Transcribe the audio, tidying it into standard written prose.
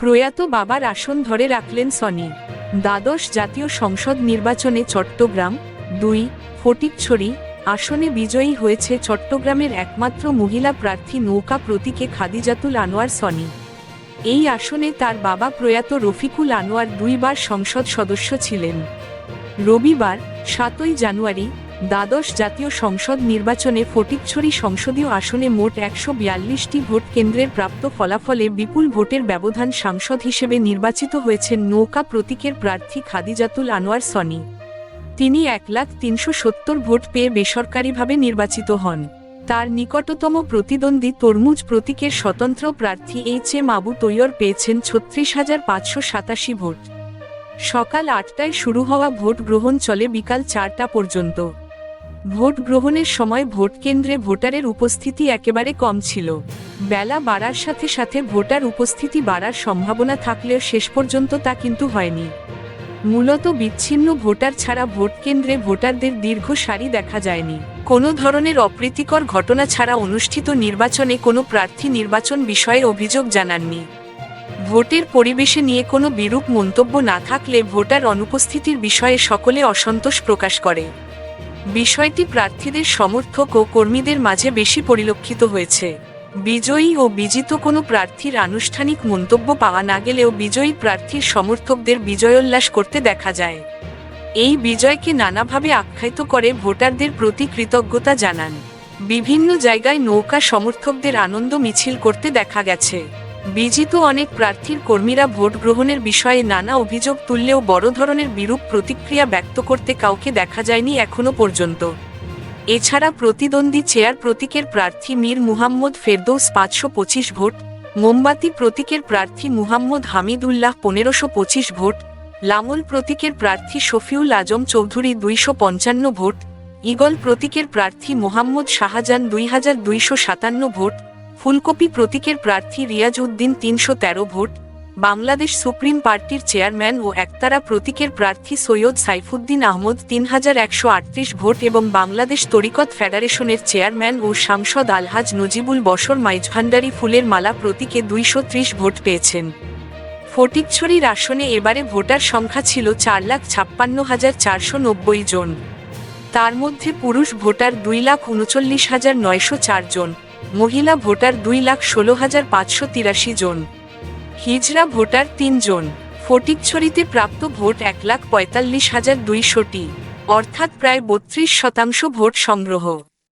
প্রয়াত বাবার আসন ধরে রাখলেন সনি। দ্বাদশ জাতীয় সংসদ নির্বাচনে চট্টগ্রাম ২ ফটিকছড়ি আসনে বিজয়ী হয়েছে চট্টগ্রামের একমাত্র মহিলা প্রার্থী নৌকা প্রতীকে খাদিজাতুল আনোয়ার সনি। এই আসনে তার বাবা প্রয়াত রফিকুল আনোয়ার ২ বার সংসদ সদস্য ছিলেন। রবিবার ৭ই জানুয়ারি দ্বাদশ জাতীয় সংসদ নির্বাচনে ফটিকছড়ি সংসদীয় আসনে মোট ১৪২টি ভোট কেন্দ্রের প্রাপ্ত ফলাফলে বিপুল ভোটের ব্যবধান সাংসদ হিসেবে নির্বাচিত হয়েছেন নৌকা প্রতীকের প্রার্থী খাদিজাতুল আনোয়ার সনি। তিনি ১,৩৭০ ভোট পেয়ে বেসরকারিভাবে নির্বাচিত হন। তার নিকটতম প্রতিদ্বন্দ্বী তরমুজ প্রতীকের স্বতন্ত্র প্রার্থী এইচ.এম. আবু তৈয়র পেয়েছেন ৩৬,৫৮৭ ভোট। সকাল ৮টায় শুরু হওয়া ভোট গ্রহণ চলে বিকাল ৪টা পর্যন্ত। ভোট গ্রহণের সময় ভোটকেন্দ্রে ভোটারের উপস্থিতি একেবারে কম ছিল। বেলা বাড়ার সাথে সাথে ভোটার উপস্থিতি বাড়ার সম্ভাবনা থাকলেও শেষ পর্যন্ত তা কিন্তু হয়নি। মূলত বিচ্ছিন্ন ভোটার ছাড়া ভোটকেন্দ্রে ভোটারদের দীর্ঘ সারি দেখা যায়নি। কোনো ধরনের অপ্রীতিকর ঘটনা ছাড়া অনুষ্ঠিত নির্বাচনে কোনো প্রার্থী নির্বাচন বিষয়ে অভিযোগ জানাননি। ভোটের পরিবেশে নিয়ে কোনো বিরূপ মন্তব্য না থাকলে ভোটার অনুপস্থিতির বিষয়ে সকলে অসন্তোষ প্রকাশ করে। বিষয়টি প্রার্থীদের সমর্থক ও কর্মীদের মাঝে বেশি পরিলক্ষিত হয়েছে। বিজয়ী ও বিজিত কোনো প্রার্থীর আনুষ্ঠানিক মন্তব্য পাওয়া না গেলেও বিজয়ী প্রার্থীর সমর্থকদের বিজয়োল্লাস করতে দেখা যায়। এই বিজয়কে নানাভাবে আখ্যায়িত করে ভোটারদের প্রতি কৃতজ্ঞতা জানান। বিভিন্ন জায়গায় নৌকা সমর্থকদের আনন্দ মিছিল করতে দেখা গেছে। বিজিত অনেক প্রার্থীর কর্মীরা ভোট গ্রহণের বিষয়ে নানা অভিযোগ তুললেও বড় ধরনের বিরূপ প্রতিক্রিয়া ব্যক্ত করতে কাউকে দেখা যায়নি এখনো পর্যন্ত। এছাড়া প্রতিদ্বন্দ্বী চেয়ার প্রতীকের প্রার্থী মীর মুহাম্মদ ফেরদৌস ৫২৫ ভোট, মোমবাতি প্রতীকের প্রার্থী মুহাম্মদ হামিদুল্লাহ ১৫২৫ ভোট, লামল প্রতীকের প্রার্থী শফিউল আজম চৌধুরী ২৫৫ ভোট, ঈগল প্রতীকের প্রার্থী মোহাম্মদ শাহজাহান ২,২৫৭ ভোট, ফুলকপি প্রতীকের প্রার্থী রিয়াজ উদ্দিন ৩১৩ ভোট, বাংলাদেশ সুপ্রিম পার্টির চেয়ারম্যান ও একতারা প্রতীকের প্রার্থী সৈয়দ সাইফুদ্দিন আহমদ ৩,১৩৮ ভোট এবং বাংলাদেশ তরিকত ফেডারেশনের চেয়ারম্যান ও সাংসদ আলহাজ নজিবুল বশর মাইজভান্ডারি ফুলের মালা প্রতীকে ২৩০ ভোট পেয়েছেন। ফটিকছড়ির আসনে এবারে ভোটার সংখ্যা ছিল ৪,৫৬,৪৯০ জন। তার মধ্যে পুরুষ ভোটার ২,৩৯,৯০৪ জন, মহিলা ভোটার 2,16,583 জন, হিজড়া ভোটার ৩ জন। ফটিকছড়িতে প্রাপ্ত ভোট ১,৪৫,২০০টি, অর্থাৎ প্রায় ৩২% ভোট সংগ্রহ।